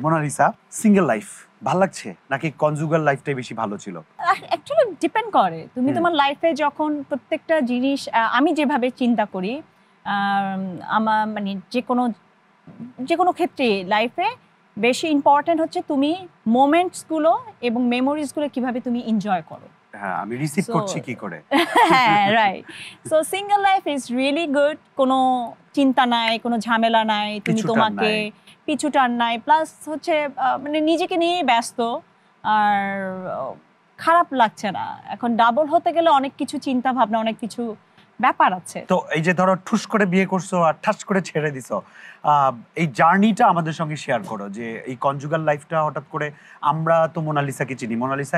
Mona Lisa, single life ভালো লাগছে নাকি কনজুগাল লাইফটাই বেশি ভালো ছিল? অ্যাকচুয়ালি ডিপেন্ড করে তুমি তোমার লাইফে যখন প্রত্যেকটা জিনিস, আমি যেভাবে চিন্তা করি আমার মানে যে কোনো ক্ষেত্রে লাইফে বেশি ইম্পর্টেন্ট হচ্ছে তুমি মোমেন্টসগুলো এবং মেমোরিজগুলো কিভাবে তুমি এনজয় করো। হ্যাঁ, আমি রিসিভ করছি কি করে। হ্যাঁ, right. So single life is really good, কোনো চিন্তা নাই, কোনো ঝামেলা নাই, তুমি তোমাকে পিছু টান নাই, প্লাস হচ্ছে মানে নিজেকে নিয়েই ব্যস্ত, আর খারাপ লাগছে না। এখন ডাবল হতে গেলে অনেক কিছু চিন্তা ভাবনা, অনেক কিছু ব্যাপার আছে। তো এই যে ধরো ঠুস করে বিয়ে করছো আর ঠাস করে ছেড়ে দিছো, এই জার্নিটা আমাদের সঙ্গে শেয়ার করো, যে এই কনজুগাল লাইফটা হঠাৎ করে, আমরা তো মোনালিসাকে চিনি, মোনালিসা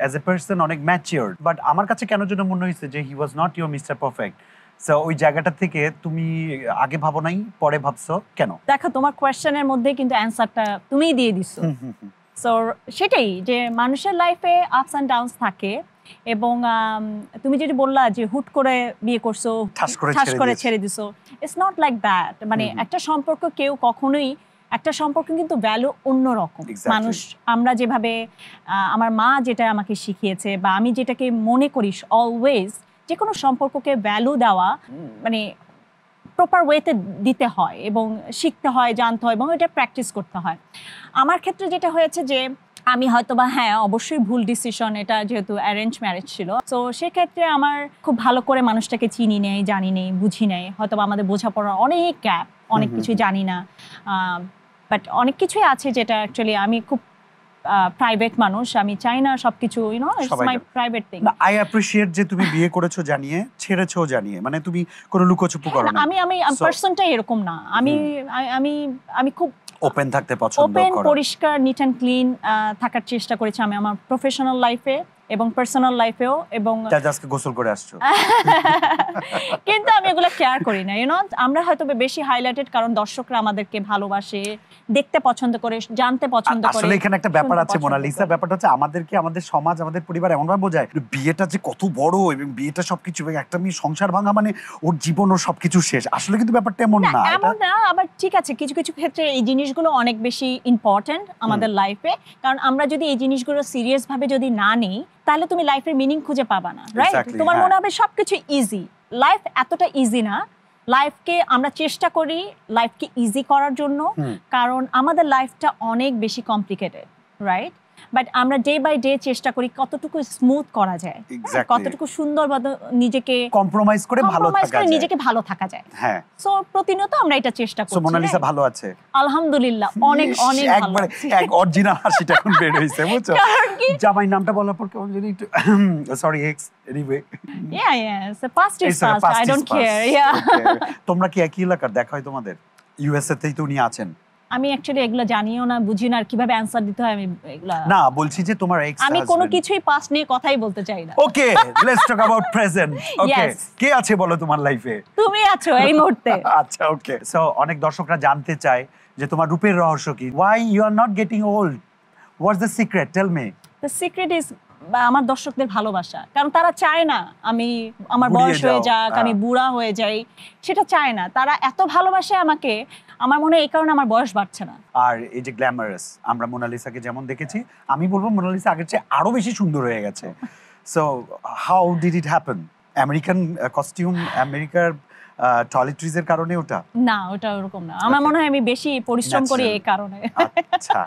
অ্যাজ এ পার্সন অনেক ম্যাচিওর, বাট আমার কাছে কেন যেন মনে হয়েছে যে he was not your mister perfect. So ওই জায়গাটা থেকে তুমি আগে ভাবো নাই, পরে ভাবছো কেন? দেখো, তোমার কোয়েশ্চেনের মধ্যে কিন্তু অ্যান্সারটা তুমিই দিয়ে দিছো। সো সেটাই, যে মানুষের লাইফে আপস অ্যান্ড ডাউনস থাকে, এবং তুমি যেটা বললা যে হুট করে বিয়ে করছো, ঠাস করে ছেড়ে দিছো, ইটস নট লাইক দ্যাট। মানে একটা সম্পর্ক কেউ কখনোই, একটা সম্পর্ক কিন্তু ভ্যালু অন্যরকম। মানুষ, আমরা যেভাবে, আমার মা যেটা আমাকে শিখিয়েছে, বা আমি যেটাকে মনে করি অলওয়েজ, যে কোনো সম্পর্ককে ভ্যালু দেওয়া মানে প্রপার ওয়েতে দিতে হয়, এবং শিখতে হয়, জানতে হয়, এবং এটা প্র্যাকটিস করতে হয়। আমার ক্ষেত্রে যেটা হয়েছে যে আমি হয়তো বা, হ্যাঁ অবশ্যই ভুল ডিসিশন, এটা যেহেতু অ্যারেঞ্জ ম্যারেজ ছিল, তো সেক্ষেত্রে আমার খুব ভালো করে মানুষটাকে চিনি নেই, জানি নেই, বুঝি নেই, হয়তো আমাদের বোঝাপড়ার অনেক গ্যাপ, অনেক কিছুই জানি না, বাট অনেক কিছুই আছে যেটা অ্যাকচুয়ালি আমি খুব প্রাইভেট মানুষ, আমি চাই না সবকিছু, you know, it's my private thing. I appreciate যে তুমি বিয়ে করেছো জানিয়ে, ছেড়েছো জানিয়ে, মানে তুমি কোনো লুকোচুপু করো না। আমি পার্সনটাই এরকম না, আমি খুব ওপেন থাকতে পছন্দ করো, ওপেন, পরিষ্কার, নিট অ্যান্ড ক্লিন থাকার চেষ্টা করেছি আমি আমার প্রফেশনাল লাইফে এবং পার্সোনাল লাইফেও। এবং আজকে গোসল করে আসছো, কিন্তু আমি এগুলো কেয়ার করি না, ইউ নো। আমরা হয়তো বেশি হাইলাইটেড কারণ দর্শকরা আমাদেরকে ভালোবাসে, দেখতে পছন্দ করে, জানতে পছন্দ করে। আসলে এখানে একটা ব্যাপার আছে মোনালিসা, ব্যাপারটা হচ্ছে আমাদেরকে, আমাদের সমাজ, আমাদের পরিবার এমনভাবে বোঝায় বিয়েটা যে কত বড়, এবং বিয়েটা সবকিছু, একটা মেয়ে সংসার ভাঙা মানে ওর জীবন, ওর সবকিছু শেষ। আসলে কিন্তু ব্যাপারটা এমন না, এমন না। আবার ঠিক আছে, কিছু কিছু ক্ষেত্রে এই জিনিসগুলো অনেক বেশি ইম্পর্টেন্ট আমাদের লাইফে, কারণ আমরা যদি এই জিনিসগুলো সিরিয়াস ভাবে যদি না নিই, তাহলে তুমি লাইফের মিনিং খুঁজে পাবা না, রাইট? তোমার মনে হবে সবকিছু ইজি। লাইফ এতটা ইজি না। লাইফকে আমরা চেষ্টা করি লাইফকে ইজি করার জন্য, কারণ আমাদের লাইফটা অনেক বেশি কমপ্লিকেটেড, রাইট? বাট আমরা ডে বাই ডে চেষ্টা করি কতটুকু স্মুথ করা যায়, কতটুকু সুন্দরভাবে নিজেকে কম্প্রোমাইজ করে ভালো থাকা যায়, নিজেকে ভালো থাকা যায়। হ্যাঁ, সো প্রতিনিয়ত আমরা এটা চেষ্টা করছি। সো মোনালিসা ভালো আছে আলহামদুলিল্লাহ, অনেক অনেক ভালো আছে। এক অরিজিনাল হাসিটা এখন বের হইছে, বুঝছো? জামাই নামটা বলার পর কেমন জানি একটু sorry x, anyway so past is past, I don't care. তোমরা কি একই এলাকার? দেখা হয় তোমাদের? ইউএসএ তেই তো উনি আছেন। আমি অ্যাকচুয়ালি এগুলো জানিও না, বুঝি না, আর কিভাবে অ্যানসার দিতে হয় আমি এগুলা না, বলছি যে তোমার এক্স, আমি কোনো কিছুই পাস্ট নিয়ে কথাই বলতে চাই না। ওকে, লেটস টক অ্যাবাউট প্রেজেন্ট। ওকে, কে আছে বলো তোমার লাইফে? তুমি আছো এই মুহূর্তে। আচ্ছা, ওকে। সো অনেক দর্শকরা জানতে চায় যে তোমার রূপের রহস্য কি? Why you are not getting old? What's the secret? Tell me. The secret is আমার দর্শকদের ভালোবাসা, কারণ তারা চায় না আমি, আমার বয়স হয়ে যাক, আমি বুড়া হয়ে যাই, সেটা চায় না। তারা এত ভালোবাসে আমাকে, আমার মনে হয় এই কারণে আমার বয়স বাড়ছে না। আর এই যে গ্ল্যামারাস, আমরা মোনালিসাকে যেমন দেখেছি, আমি বলবো মোনালিসা আগের চেয়ে আরো বেশি সুন্দর হয়ে গেছে। So how did it happen? American costume, আমেরিকার টয়লেট্রিজ এর কারণে? ওটা না, ওটা ওরকম না। আমার মনে হয় আমি বেশি পরিশ্রম করি এই কারণে। আচ্ছা।